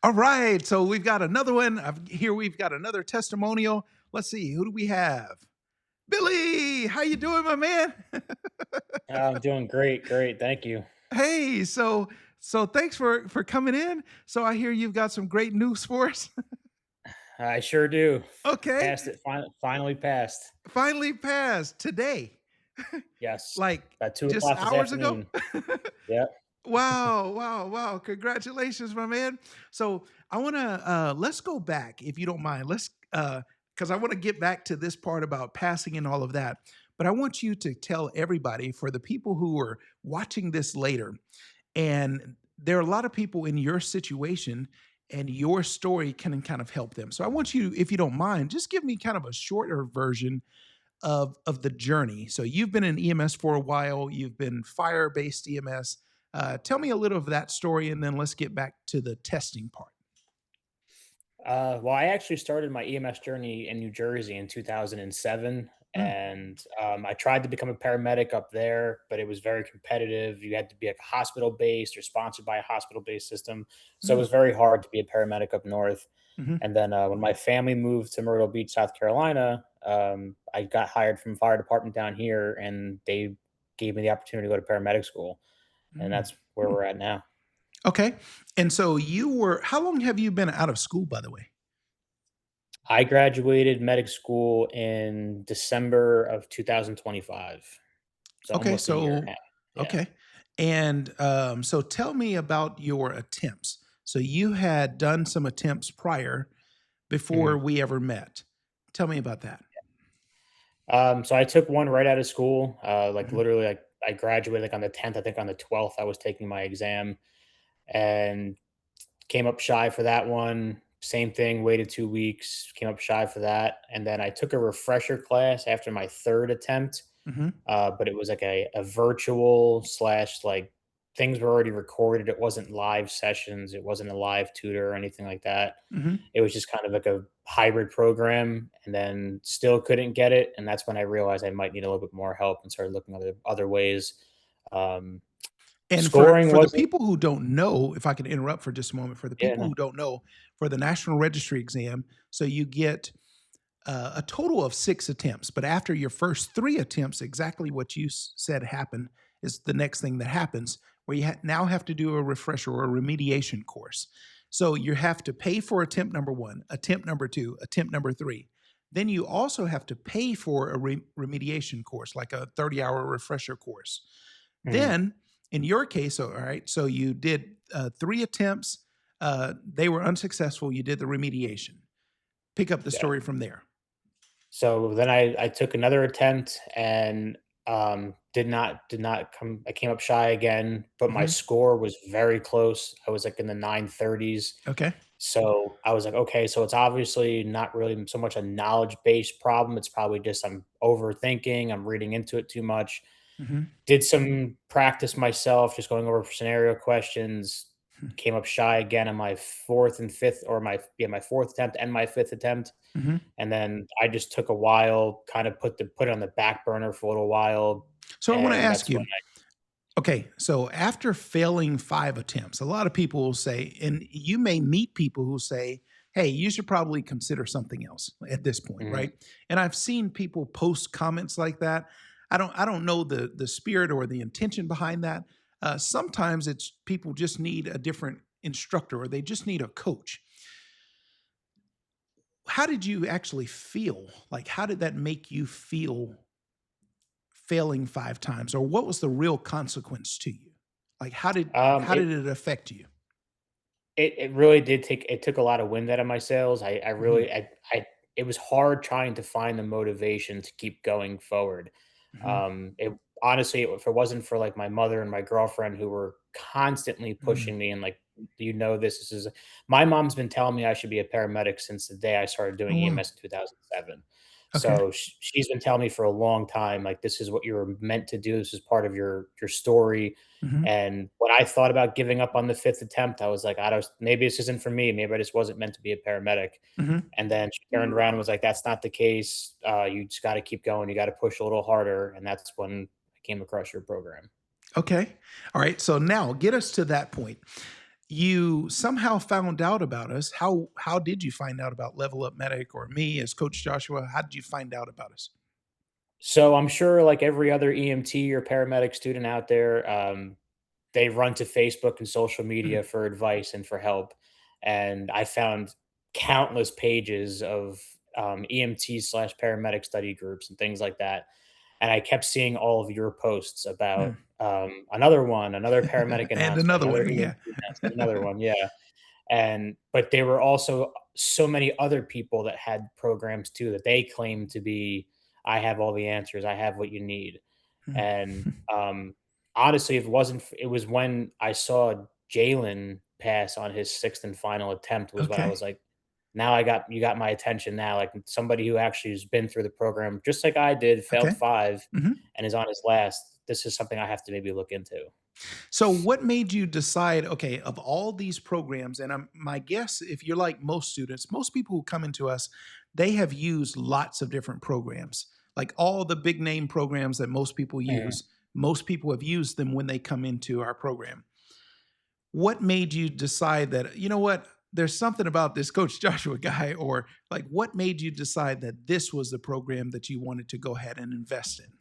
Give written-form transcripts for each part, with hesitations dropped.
All right. So we've got another one. Here we've got another testimonial. Let's see. Who do we have? Billy, how you doing, my man? I'm doing great, great. Thank you. Hey, so thanks for coming in. So I hear you've got some great news for us. I sure do. Okay. Passed it. Finally passed. Finally passed today. Yes, Like about two just o'clock this hours ago. afternoon. Yep. Wow, wow, wow. Congratulations, my man. So I want to let's go back if you don't mind. Let's because I want to get back to this part about passing and all of that. But I want you to tell everybody, for the people who are watching this later, and there are a lot of people in your situation, and your story can kind of help them. So I want you, if you don't mind, just give me kind of a shorter version of the journey. So you've been in EMS for a while. You've been fire based EMS. Tell me a little of that story, and then let's get back to the testing part. Well, I actually started my EMS journey in New Jersey in 2007, Mm, and I tried to become a paramedic up there, but it was very competitive. You had to be like hospital based or sponsored by a hospital based system, so it mm, was very hard to be a paramedic up north. mhm. And then when my family moved to Myrtle Beach, South Carolina, I got hired from fire department down here, and they gave me the opportunity to go to paramedic school, and Mm, that's where mm. we're at now. Okay. And so you were, how long have you been out of school, by the way? I graduated medic school in December of 2025, so Okay. almost a year and a So, half. Yeah. okay. And so tell me about your attempts. So you had done some attempts prior before Mhm. we ever met. Tell me about that. So I took one right out of school. Like Mhm, literally, like I graduated like on the 10th. I think on the 12th, I was taking my exam and came up shy for that one. Same thing. Waited 2 weeks. Came up shy for that, and then I took a refresher class after my third attempt. mhm, But it was like a virtual slash like things were already recorded. It wasn't live sessions. It wasn't a live tutor or anything like that. mhm. It was just kind of like a hybrid program, and then still couldn't get it. And that's when I realized I might need a little bit more help and started looking at other ways. Um, And Scoring for the wasn't. people who don't know, if I can interrupt for just a moment, for the Yeah, people no. who don't know, for the National Registry exam, so you get a total of 6 attempts, but after your first 3 attempts, exactly what you said happened is the next thing that happens, where you now have to do a refresher or a remediation course. So you have to pay for attempt number 1, attempt number 2, attempt number 3. Then you also have to pay for a remediation course, like a 30-hour refresher course. Mhm. Then, in your case, all right, so you did 3 attempts, they were unsuccessful, you did the remediation. Pick up the Yeah. story from there. So then I took another attempt and did not come. I came up shy again, but my Mhm. score was very close. I was like in the 930s. Okay. So I was like, okay, so it's obviously not really so much a knowledge based problem. It's probably just I'm overthinking, I'm reading into it too much. Mhm. Did some practice myself, just going over scenario questions. Hmm. Came up shy again on my fourth and fifth, or my fourth attempt and my fifth attempt. Mhm. And then I just took a while, kind of put it on the back burner for a little while, So I wanna and ask that's when you, okay, so after failing 5 attempts, a lot of people will say, and you may meet people who say, "Hey, you should probably consider something else at this point," mhm. right? And I've seen people post comments like that. I don't know the spirit or the intention behind that. Sometimes it's people just need a different instructor or they just need a coach. How did you actually feel? Like, how did that make you feel failing 5 times, or what was the real consequence to you? Like, how It did it affect you? it really did take it took a lot of wind out of my sails. I Mhm, really I it was hard trying to find the motivation to keep going forward. mhm, It honestly, if it wasn't for like my mother and my girlfriend who were constantly mm, pushing me and like, do you know this? This is my mom's been telling me I should be a paramedic since the day I started oh, doing wow, EMS in 2007. okay, So she's been telling me for a long time, like this is what you were meant to do. This is part of your story. mhm, And when I thought about giving up on the fifth attempt, I was like, I don't, maybe this isn't for me. Maybe I just wasn't meant to be a paramedic. mhm. And then she turned around and was like, "That's not the case. You just got to keep going. You got to push a little harder." And that's when I came across your program. Okay, alright, so now get us to that point. you somehow found out about us. How did you find out about Level Up Medic or me as Coach Joshua? How did you find out about us? So I'm sure, like every other EMT or paramedic student out there, they run to Facebook and social Mm, media for advice and for help. And I found countless pages of EMT slash paramedic study groups and things like that. And I kept seeing all of your posts about mm. another paramedic And announcement, another another one, yeah. EMT announcement, another one. Yeah. And but there were also so many other people that had programs too that they claimed to be, I have all the answers, I have what you need. Mm. And honestly, if it wasn't it was when I saw Jalen pass on his sixth and final attempt was when I Okay, was like, now I got you got my attention now. Like somebody who actually has been through the program just like I did, failed okay. five Mhm. and is on his last. This is something I have to maybe look into. So, what made you decide, okay, of all these programs, and my guess, if you're like most students, most people who come into us, they have used lots of different programs, like all the big name programs that most people Mhm. use. Most people have used them when they come into our program. What made you decide that, you know what, there's something about this Coach Joshua guy, or like what made you decide that this was the program that you wanted to go ahead and invest in?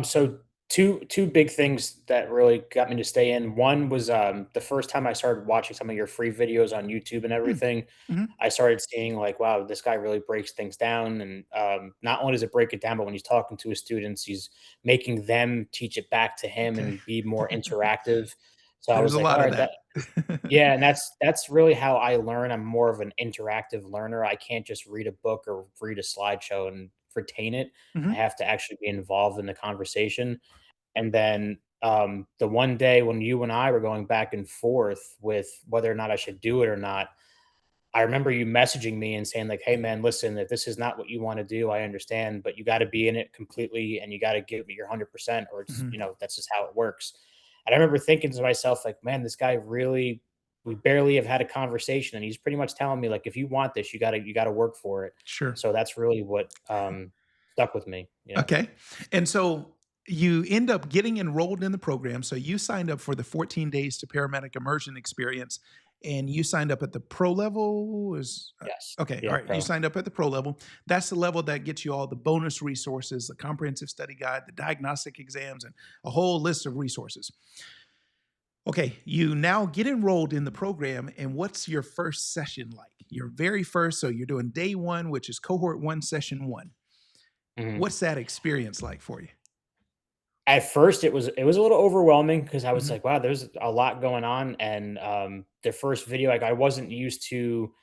So two big things that really got me to stay in. One was the first time I started watching some of your free videos on YouTube and Hmm. everything. Hmm. I started seeing like, wow, this guy really breaks things down, and not only does it break it down, but when he's talking to his students, he's making them teach it back to him Okay. and be more interactive. So I There's was a like, all lot of right, that. yeah, and that's really how I learn. I'm more of an interactive learner. I can't just read a book or read a slideshow and retain it. I Hmm. have to actually be involved in the conversation. And then the one day when you and I were going back and forth with whether or not I should do it or not, I remember you messaging me and saying like, "Hey man, listen, if this is not what you want to do, I understand, but you got to be in it completely and you got to give me your 100% or it's, Hmm. that's just how it works." And I remember thinking to myself like, "Man, this guy really we barely have had a conversation and he's pretty much telling me like if you want this, you got to work for it." Sure. So that's really what stuck with me. Yeah. Okay. And so you end up getting enrolled in the program. So you signed up for the 14 days to paramedic immersion experience, and you signed up at the pro level is Yes. okay. All Yeah, right. You pro. signed up at the pro level. That's the level that gets you all the bonus resources, the comprehensive study guide, the diagnostic exams, and a whole list of resources. Okay. You now get enrolled in the program. And what's your first session like? Your very first. So you're doing day one, which is cohort one, session one. Mhm. What's that experience like for you? At first, it was a little overwhelming because I was Mhm. like, "Wow, there's a lot going on," and, the first video, like, I wasn't used to,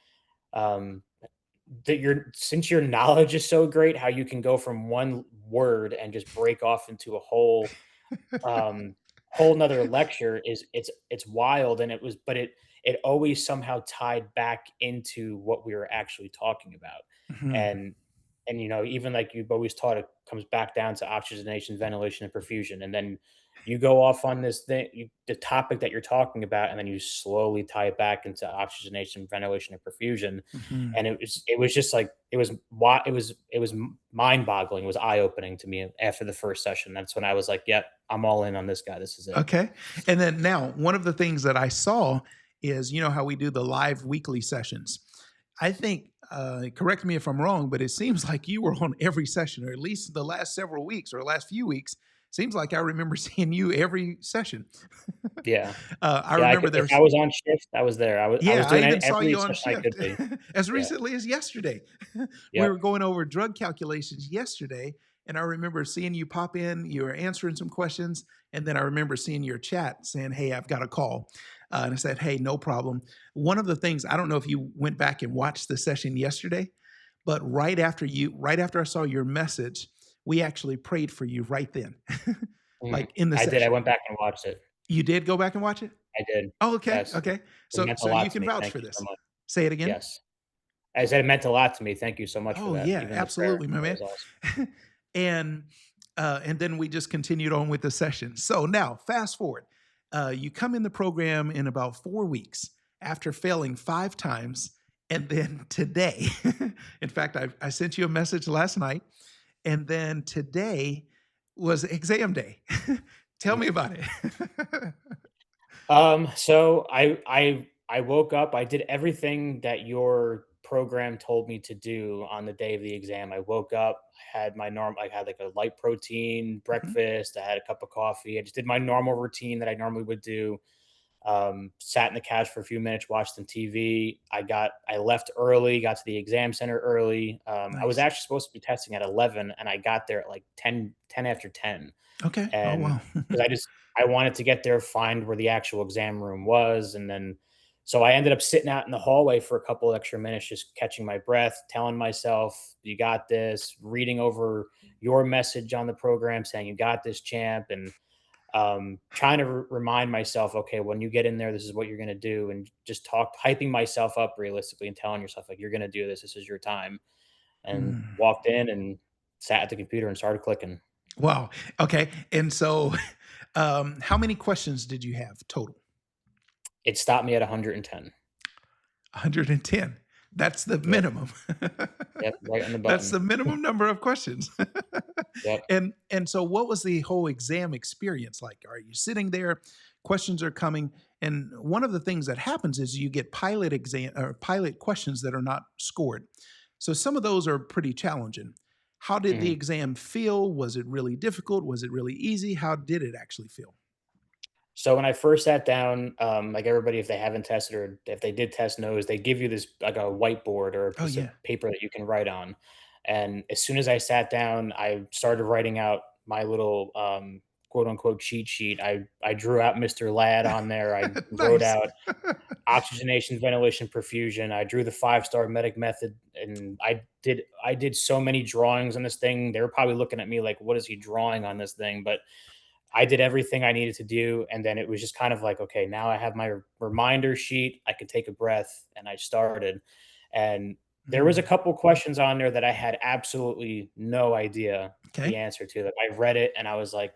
um, that your since your knowledge is so great, how you can go from one word and just break off into a um, whole 'nother lecture is it's wild, and it always somehow tied back into what we were actually talking about, Mhm, and even like you've always taught, it comes back down to oxygenation, ventilation, and perfusion, and then you go off on this thing, the topic that you're talking about, and then you slowly tie it back into oxygenation, ventilation, and perfusion, mhm. and it was just like it was mind boggling, it was eye opening to me after the first session. That's when I was like, "Yep, I'm all in on this guy. This is it." Okay. And then now, one of the things that I saw is, you know, how we do the live weekly sessions. I think, correct me if I'm wrong, but it seems like you were on every session, or at least the last several weeks or last few weeks. Seems like I remember seeing you every session. Yeah, I yeah. remember If I there's, was on shift, I was there. I was yeah, I doing even saw every you on session I shift could be. as Yeah. recently as yesterday. We Yep. were going over drug calculations yesterday, and I remember seeing you pop in. You were answering some questions, and then I remember seeing your chat saying, "Hey, I've got a call," and I said, "Hey, no problem." One of the things, I don't know if you went back and watched the session yesterday, but right after I saw your message, we actually prayed for you right then, Mhm. like in the I did. I session. went back and watched it. You did go back and watch it? I did. Oh, okay, Yes. okay. It So meant a so lot you to can me. vouch Thank for you so this. much. Say it again. Yes. I said it meant a lot to me. Thank you so much for Oh that. yeah, Even the prayer. absolutely, my That man. was awesome. and and then we just continued on with the session. So now, fast forward, you come in the program in about 4 weeks after failing 5 times, and then today, in fact, I sent you a message last night, and then today was exam day. Tell Mhm. me about it. So I woke up, I did everything that your program told me to do on the day of the exam. I woke up, I had like a light protein Mhm. breakfast, I had a cup of coffee. I just did my normal routine that I normally would do. Sat in the couch for a few minutes, watched some TV. I left early, got to the exam center early. I was Nice. actually supposed to be testing at 11 and I got there at like 10 after 10. Okay. Oh, And wow. because I wanted to get there, find where the actual exam room was. And then, so I ended up sitting out in the hallway for a couple of extra minutes, just catching my breath, telling myself, you got this, reading over your message on the program saying, you got this, champ. And trying to remind myself, okay, when you get in there, this is what you're going to do. And just hyping myself up realistically and telling yourself, like, you're going to do this. This is your time. And Mm. walked in and sat at the computer and started clicking. Wow. Okay. And so, how many questions did you have total? It stopped me at 110. 110. That's the Yep. minimum. Yep. Right on the That's button. the minimum number of questions. Yep. And so what was the whole exam experience like? Are you sitting there, questions are coming, and one of the things that happens is you get pilot exam or pilot questions that are not scored. So some of those are pretty challenging. How did the Mhm. exam feel? Was it really difficult? Was it really easy? How did it actually feel? So when I first sat down, like everybody, if they haven't tested or if they did test knows, they give you this like a whiteboard or a Oh piece of yeah. paper that you can write on. And as soon as I sat down, I started writing out my little quote unquote cheat sheet. I drew out Mr. Ladd on there. I wrote Nice. out oxygenation, ventilation, perfusion. I drew the 5-star medic method, and I did so many drawings on this thing. They were probably looking at me like, "What is he drawing on this thing?" But I did everything I needed to do, and then it was just kind of like, okay, now I have my reminder sheet. I could take a breath, and I started. And there was a Mm, couple questions on there that I had absolutely no idea okay. the answer to. Like I read it, and I was like,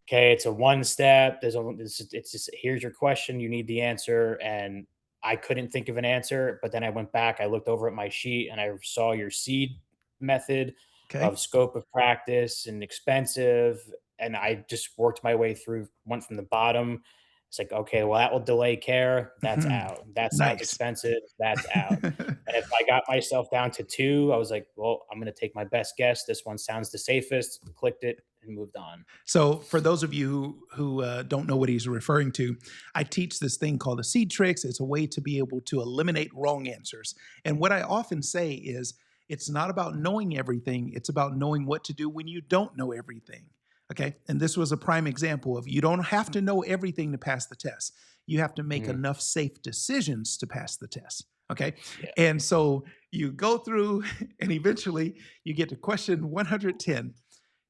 okay, it's a one step. It's just here's your question. You need the answer, and I couldn't think of an answer. But then I went back. I looked over at my sheet, and I saw your seed method Okay. of scope of practice and expensive, and I just worked my way through. Went from the bottom. It's like, okay, well, that will delay care. That's Mhm. out. That sounds Nice. expensive. That's out. And if I got myself down to two, I was like, well, I'm going to take my best guess. This one sounds the safest. Clicked it and moved on. So, for those of you who don't know what he's referring to, I teach this thing called the seed tricks. It's a way to be able to eliminate wrong answers. And what I often say is, it's not about knowing everything, it's about knowing what to do when you don't know everything. Okay. And this was a prime example of you don't have to know everything to pass the test. You have to make Mhm. enough safe decisions to pass the test. Okay. Yeah. And so you go through, and eventually you get to question 110.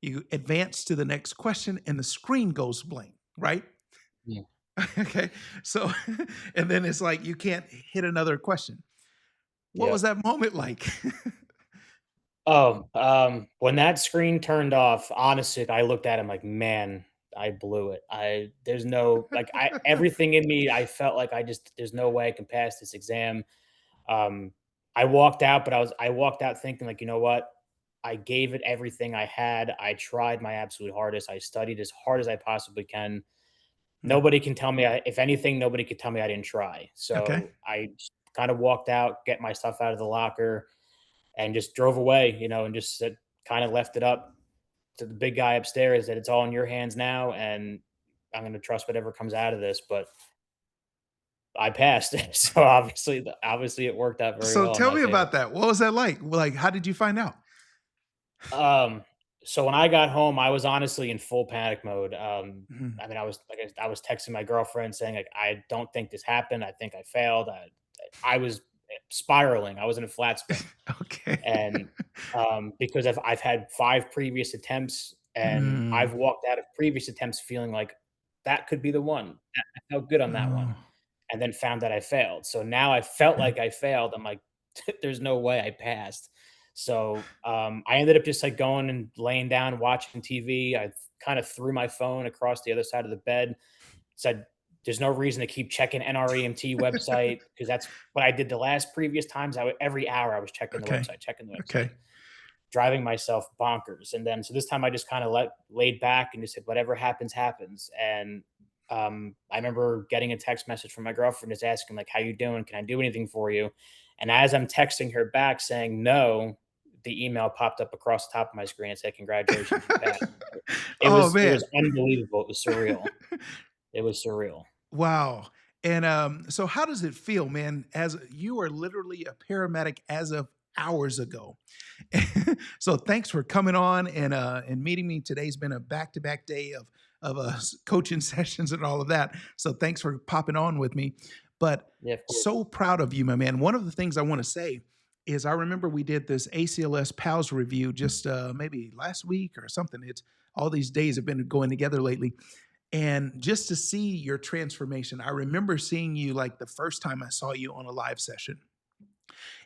You advance to the next question and the screen goes blank, right? Yeah. Okay. So, and then it's like you can't hit another question. What was Yep. that moment like? Oh, when that screen turned off, honestly, I looked at him like, "Man, I blew it." There's no like, I everything in me, I felt like there's no way I can pass this exam. Um, I walked out, but I walked out thinking like, "You know what? I gave it everything I had. I tried my absolute hardest. I studied as hard as I possibly can. Mm, Nobody can tell me if anything, nobody could tell me I didn't try." okay. So, I just kind of walked out, get my stuff out of the locker and just drove away, and just said, kind of left it up to the big guy upstairs that it's all in your hands now, and I'm going to trust whatever comes out of this. But I passed, so obviously, it worked out very So well in tell my me favor. about that. What was that like? Like, how did you find out? Um, so when I got home, I was honestly in full panic mode. Mhm. I mean, I was texting my girlfriend saying like, I don't think this happened. I think I failed. I was spiraling. I was in a flat spin. Okay. And because I've had 5 previous attempts, and Mm, I've walked out of previous attempts feeling like that could be the one. I felt good on that one, oh, and then found that I failed. So now I felt okay. like I failed. I'm like, there's no way I passed. So I ended up just like going and laying down, watching TV. I kind of threw my phone across the other side of the bed, said, "There's no reason to keep checking NREMT website," because that's what I did the last previous times. Every hour I was Okay. checking the website, Okay. driving myself bonkers. And then so this time I just kind of laid back and just said, whatever happens, happens. And I remember getting a text message from my girlfriend just asking like, "How you doing? Can I do anything for you?" And as I'm texting her back saying no, the email popped up across the top of my screen and said, "Congratulations, you passed." Oh, It man. was unbelievable. It was surreal. It was surreal. Wow. And so how does it feel, man, as you are literally a paramedic as of hours ago? So thanks for coming on and meeting me. Today's been a back-to-back day of coaching sessions and all of that. So thanks for popping on with me. But Yeah, of course. so proud of you, my man. One of the things I want to say is I remember we did this ACLS PALS review just maybe last week or something. It's all these days have been going together lately. And just to see your transformation, I remember seeing you like the first time I saw you on a live session,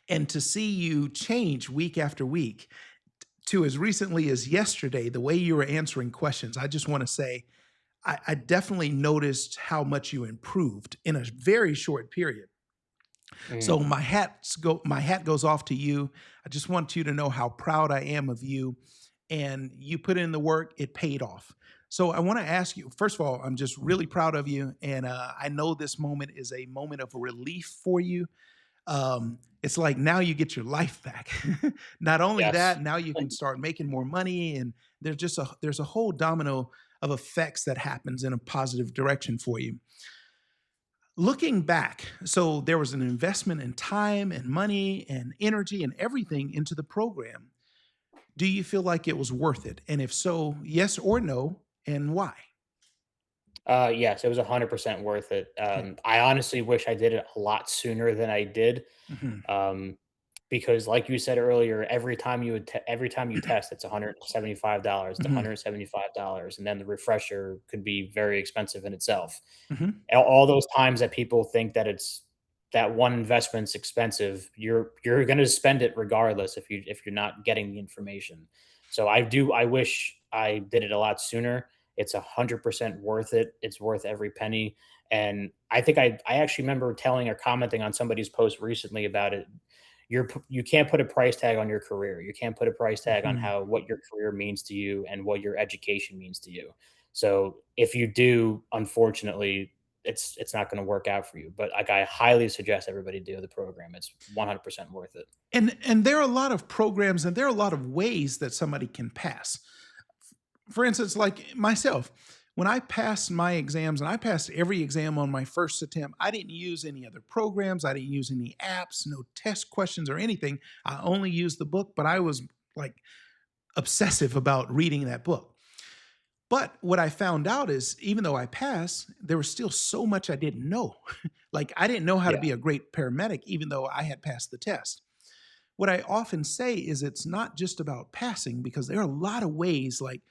and to see you change week after week to as recently as yesterday, the way you were answering questions, I just want to say I definitely noticed how much you improved in a very short period. So Mm. my hat goes off to you. I just want you to know how proud I am of you. And you put in the work, it paid off. So I want to ask you, first of all, I'm just really proud of you. And I know this moment is a moment of relief for you. It's like now you get your life back. Not only Yes. that, now you can start making more money, and there's a whole domino of effects that happens in a positive direction for you. Looking back, so there was an investment in time and money and energy and everything into the program. Do you feel like it was worth it? And if so, yes or no, and why? Yes, it was 100% worth it. Okay. I honestly wish I did it a lot sooner than I did. Mhm. Um, because like you said earlier, every time you test, it's $175. It's Mhm. $175, and then the refresher could be very expensive in itself. Mhm. All those times that people think that it's that one investment's expensive, you're going to spend it regardless if you're not getting the information. So I wish I did it a lot sooner. It's 100% worth it. It's worth every penny. And I think I actually remember telling or commenting on somebody's post recently about it. You can't put a price tag on your career. You can't put a price tag on Mhm. how what your career means to you and what your education means to you. So if you do, unfortunately, it's not going to work out for you. But like I highly suggest everybody do the program. It's 100% worth it. And there are a lot of programs and there are a lot of ways that somebody can pass. For instance, like myself, when I passed my exams and I passed every exam on my first attempt, I didn't use any other programs, I didn't use any apps, no test questions or anything. I only used the book, but I was like obsessive about reading that book. But what I found out is even though I passed, there was still so much I didn't know. Like I didn't know how to Yeah. be a great paramedic, even though I had passed the test. What I often say is it's not just about passing because there are a lot of ways, like,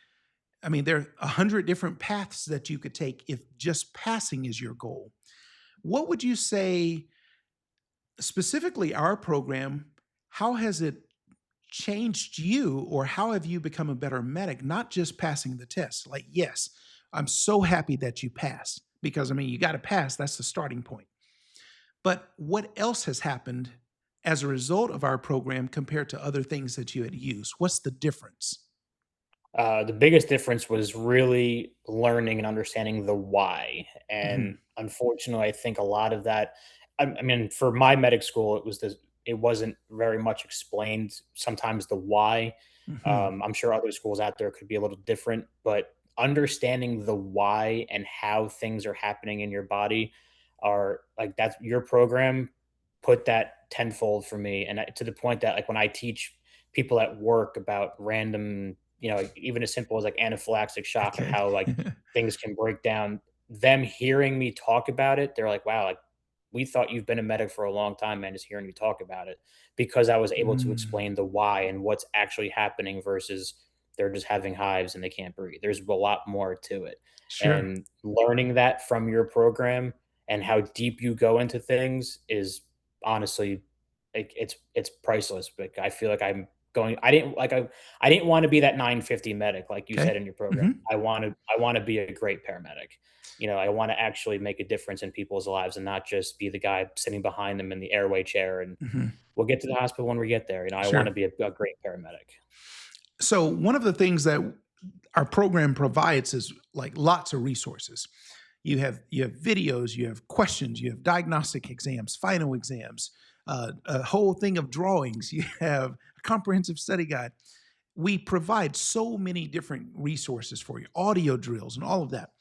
I mean, there are 100 different paths that you could take if just passing is your goal. What would you say, specifically our program, how has it changed you or how have you become a better medic, not just passing the test? Like, yes, I'm so happy that you passed because I mean, you got to pass, that's the starting point. But what else has happened as a result of our program compared to other things that you had used? What's the difference? The biggest difference was really learning and understanding the why. And Mhm, unfortunately, I think a lot of that, I mean, for my medic school, it wasn't very much explained. Sometimes the why. mhm, I'm sure other schools out there could be a little different, but understanding the why and how things are happening in your body are like that's your program put that tenfold for me. And to the point that like when I teach people at work about random, like, even as simple as like anaphylactic shock and okay. how like things can break down. Them hearing me talk about it, they're like, "Wow, like we thought you've been a medic for a long time, man." Just hearing you talk about it because I was able to Mm, explain the why and what's actually happening versus they're just having hives and they can't breathe. There's a lot more to it, sure. and learning that from your program and how deep you go into things is honestly like it's priceless. Like I feel like I'm going. I didn't want to be that 950 medic like you Okay. said in your program. Mhm, I want to be a great paramedic. I want to actually make a difference in people's lives and not just be the guy sitting behind them in the airway chair. And mhm, we'll get to the hospital when we get there. I want sure. to be a great paramedic. So one of the things that our program provides is like lots of resources. you have videos, you have questions, you have diagnostic exams, final exams, a whole thing of drawings. You have a comprehensive study guide. We provide so many different resources for you, audio drills and all of that.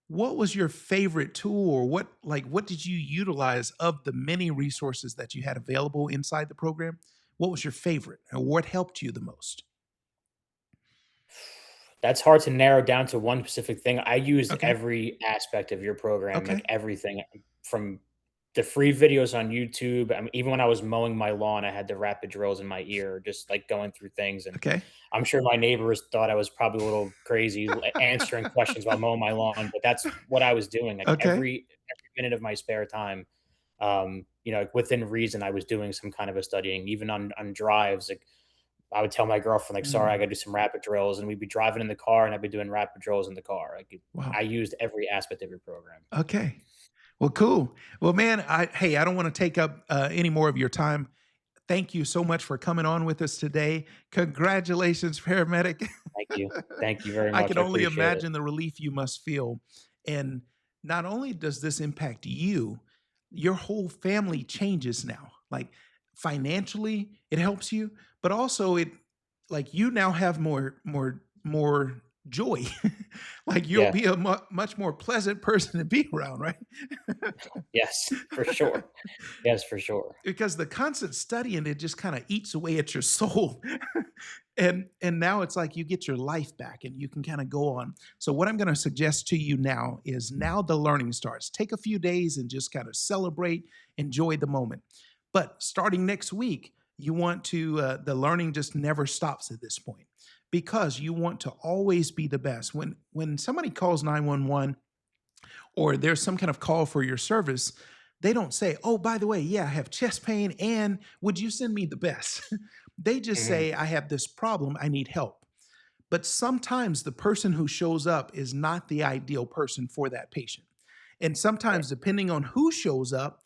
What was your favorite tool, or what did you utilize of the many resources that you had available inside the program? What was your favorite, and what helped you the most? That's hard to narrow down to one specific thing. I used Okay. every aspect of your program, like Okay. everything from the free videos on YouTube. I mean, even when I was mowing my lawn, I had the rapid drills in my ear, just like going through things. And Okay. I'm sure my neighbors thought I was probably a little crazy answering questions while mowing my lawn, but that's what I was doing. Like Okay. every minute of my spare time, like within reason, I was doing some kind of a studying, even on drives. Like I would tell my girlfriend, like, "Sorry, I Mm, gotta do some rapid drills," and we'd be driving in the car, and I'd be doing rapid drills in the car. wow. I used every aspect of your program. Okay. Well, cool. Well, man, I don't want to take up any more of your time. Thank you so much for coming on with us today. Congratulations, paramedic. Thank you. Thank you very I much. can I only appreciate it. imagine the relief you must feel. And not only does this impact you, your whole family changes now. Like financially, it helps you, but also it like you now have more joy. Like you'll Yeah. be a much more pleasant person to be around, right? Yes, for sure. Yes, for sure. Because the constant studying, it just kind of eats away at your soul. And now it's like you get your life back and you can kind of go on. So what I'm going to suggest to you now is, now the learning starts. Take a few days and just kind of celebrate, enjoy the moment. But starting next week, you want to the learning just never stops at this point, because you want to always be the best. When somebody calls 911 or there's some kind of call for your service, they don't say, "Oh, by the way, yeah, I have chest pain and would you send me the best?" They just Mhm. say, "I have this problem, I need help." But sometimes the person who shows up is not the ideal person for that patient. And Right. sometimes, depending on who shows up,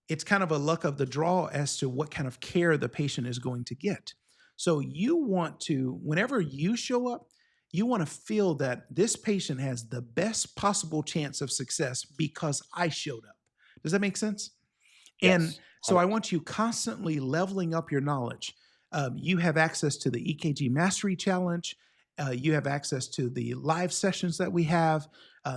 it's kind of a luck of the draw as to what kind of care the patient is going to get. So you want to, whenever you show up, you want to feel that this patient has the best possible chance of success because I showed up. Does that make sense? And Yes. so I 100%. want you constantly leveling up your knowledge. You have access to the EKG Mastery Challenge. You have access to the live sessions that we have.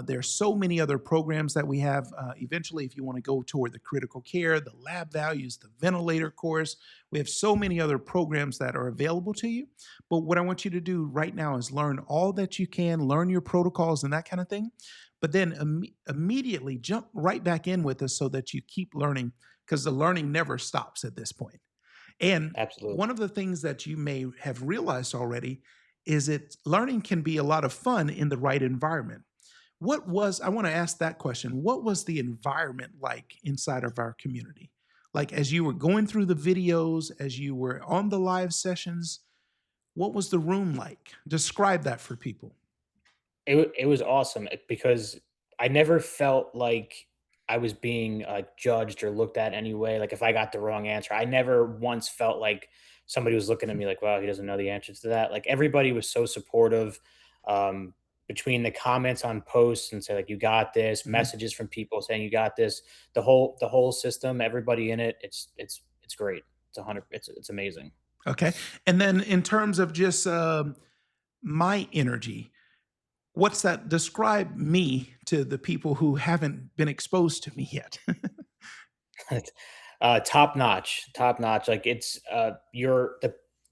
There's so many other programs that we have. Eventually, if you want to go toward the critical care, the lab values, the ventilator course, we have so many other programs that are available to you. But what I want you to do right now is learn all that you can, learn your protocols and that kind of thing. But then immediately jump right back in with us so that you keep learning, because the learning never stops at this point. And Absolutely. one of the things that you may have realized already is that learning can be a lot of fun in the right environment. I want to ask that question. What was the environment like inside of our community? Like as you were going through the videos, as you were on the live sessions, what was the room like? Describe that for people. It was awesome, because I never felt like I was being, judged or looked at anyway. Like, if I got the wrong answer, I never once felt like somebody was looking at me like, "Wow, he doesn't know the answers to that." Like, everybody was so supportive, um, between the comments on posts and say, like, "You got this," Mhm. messages from people saying, "You got this." The whole system, everybody in it, it's great. It's amazing. Okay. And then in terms of just my energy, what's that? Describe me to the people who haven't been exposed to me yet. Top notch, top notch. Like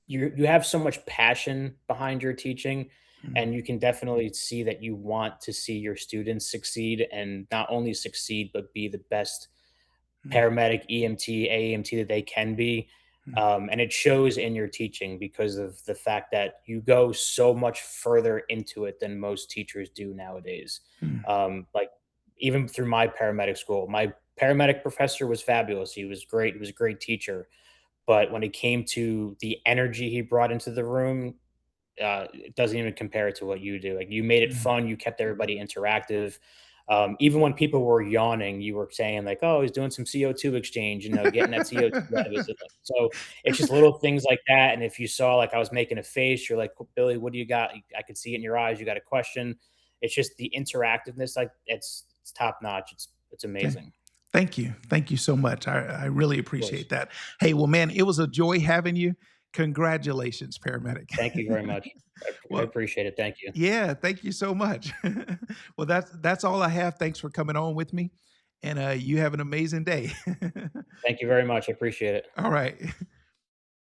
you have so much passion behind your teaching, Mm, and you can definitely see that you want to see your students succeed, and not only succeed but be the best mm, paramedic, EMT, AEMT that they can be. mm, And it shows in your teaching because of the fact that you go so much further into it than most teachers do nowadays. mm, Like even through my paramedic school, my paramedic professor was fabulous. He was great. He was a great teacher. But when it came to the energy he brought into the room, it doesn't even compare to what you do. Like you made it mm. fun. You kept everybody interactive. Even when people were yawning, you were saying like, "Oh, he's doing some CO2 exchange," getting that CO2 out of his system. So it's just little things like that. And if you saw like I was making a face, you're like, "Billy, what do you got?" I could see it in your eyes. You got a question. It's just the interactiveness. Like it's it's top notch. It's Okay. amazing. Thank you. Thank you so much. I really Of course. appreciate that. Hey, well, man, it was a joy having you. Congratulations, paramedic. Thank you very much. I Well, appreciate it. Thank you. yeah, thank you so much. Well, that's all I have. Thanks for coming on with me, and you have an amazing day. Thank you very much. I appreciate it. All right.